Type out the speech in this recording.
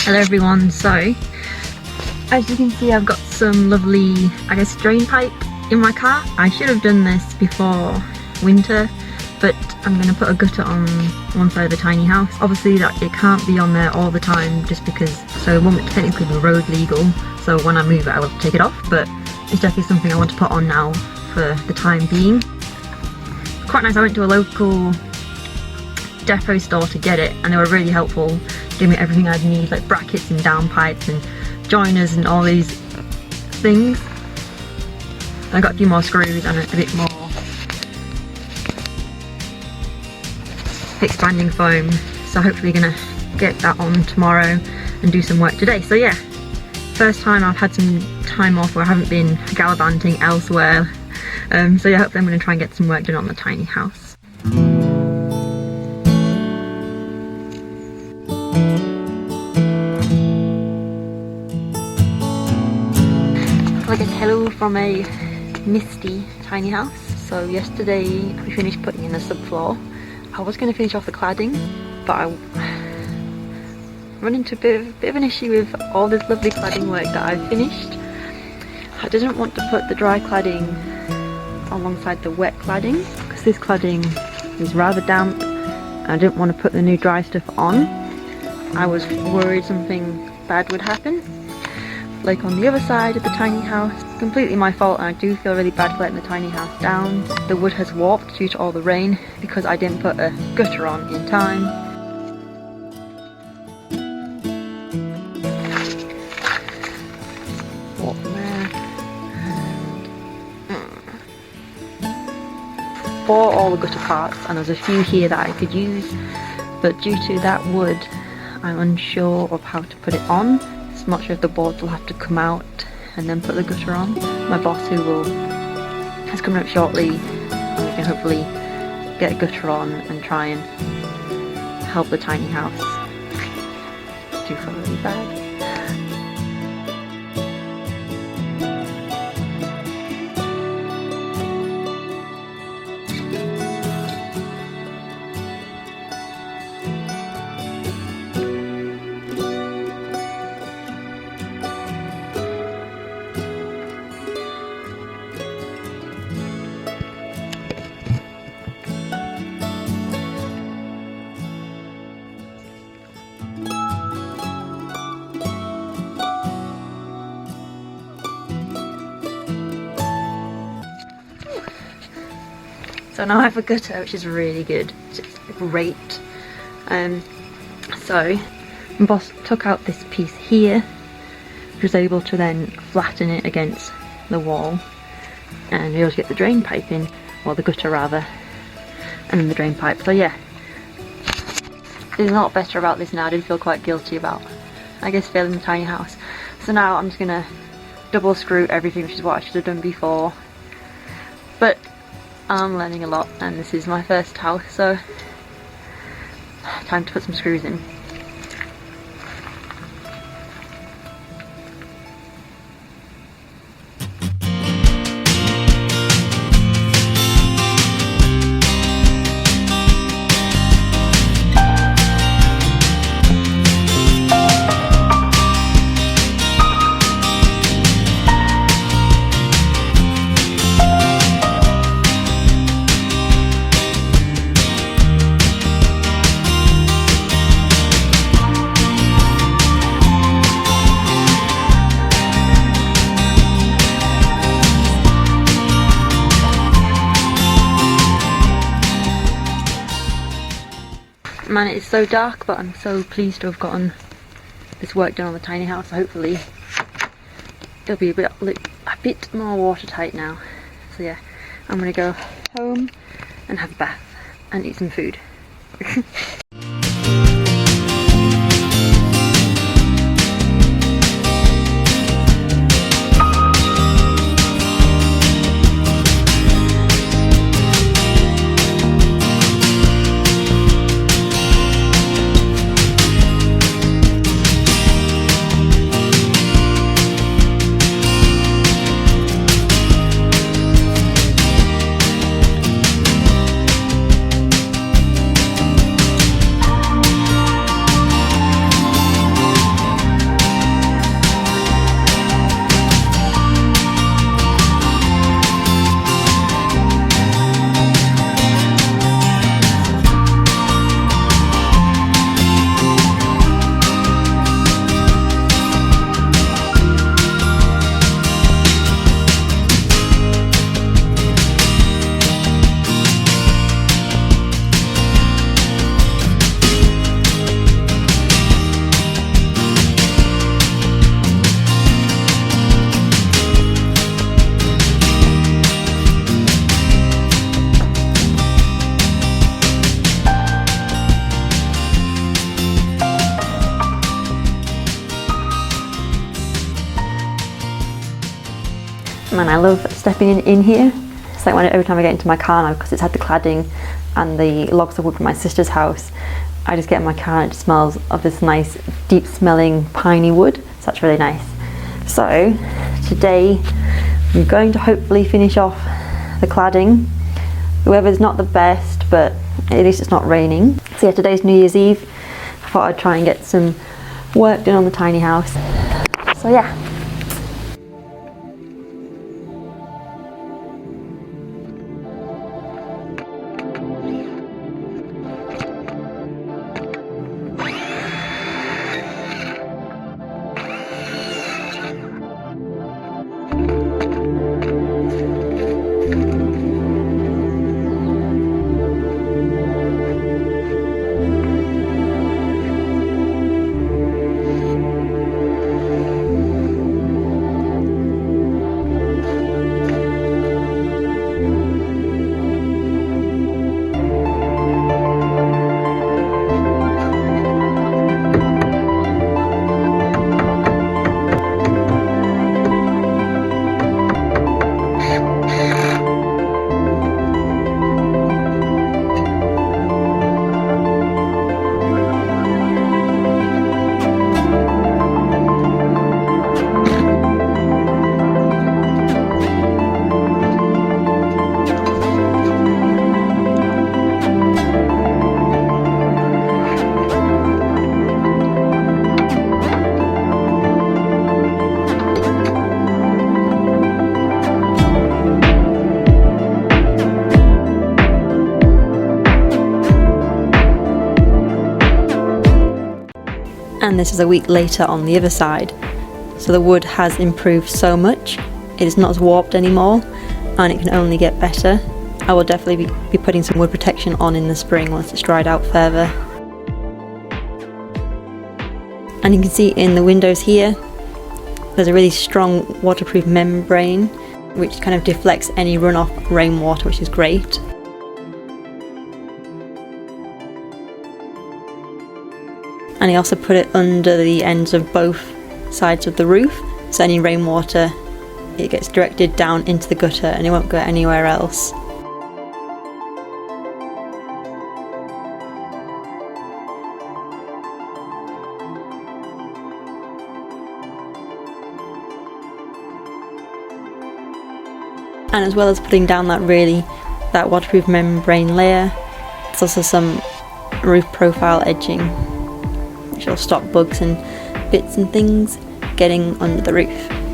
Hello everyone, so as you can see I've got some lovely, drain pipe in my car. I should have done this before winter, but I'm going to put a gutter on one side of the tiny house. Obviously that it can't be on there all the time just because, so it won't technically be road legal, so when I move it I will take it off, but it's definitely something I want to put on now for the time being. Quite nice, I went to a local depot store to get it and they were really helpful, gave me everything I'd need, like brackets and down pipes and joiners and all these things. I got a few more screws and a bit more expanding foam, so hopefully gonna get that on tomorrow and do some work today. So yeah, first time I've had some time off where I haven't been gallivanting elsewhere, so yeah, hopefully I'm gonna try and get some work done on the tiny house. Hello from a misty tiny house. So yesterday we finished putting in the subfloor. I was going to finish off the cladding, but I run into a bit of an issue with all this lovely cladding work that I've finished. I didn't want to put the dry cladding alongside the wet cladding because this cladding is rather damp and I didn't want to put the new dry stuff on. I was worried something bad would happen. Like on the other side of the tiny house, completely my fault, and I do feel really bad for letting the tiny house down. The wood has warped due to all the rain because I didn't put a gutter on in time. Warp there. Bought all the gutter parts and there's a few here that I could use, but due to that wood I'm unsure of how to put it on. I'm not sure if the boards will have to come out and then put the gutter on. My boss is coming up shortly and we can hopefully get a gutter on and try and help the tiny house. I do feel really bad. So now I have a gutter, which is really good. It's great. So my boss took out this piece here, which was able to then flatten it against the wall, and we able to get the drain pipe in, or the gutter rather, and then the drain pipe. So yeah, there's a lot better about this now. I did feel quite guilty about, failing the tiny house. So now I'm just gonna double screw everything, which is what I should have done before. But I'm learning a lot and this is my first house, so time to put some screws in. Man, it is so dark, but I'm so pleased to have gotten this work done on the tiny house. Hopefully it'll be a bit more watertight now. So yeah, I'm gonna go home and have a bath and eat some food. Man, I love stepping in here. It's like every time I get into my car now, because it's had the cladding and the logs of wood from my sister's house, I just get in my car and it smells of this nice deep smelling piney wood. So that's really nice. So today I'm going to hopefully finish off the cladding. The weather's not the best, but at least it's not raining. So yeah, today's New Year's Eve. I thought I'd try and get some work done on the tiny house. So yeah. And this is a week later on the other side. So the wood has improved so much. It is not as warped anymore and it can only get better. I will definitely be putting some wood protection on in the spring once it's dried out further. And you can see in the windows here, there's a really strong waterproof membrane which kind of deflects any runoff rainwater, which is great. And I also put it under the ends of both sides of the roof, so any rainwater, it gets directed down into the gutter and it won't go anywhere else. And as well as putting down that waterproof membrane layer, there's also some roof profile edging, which will stop bugs and bits and things getting under the roof.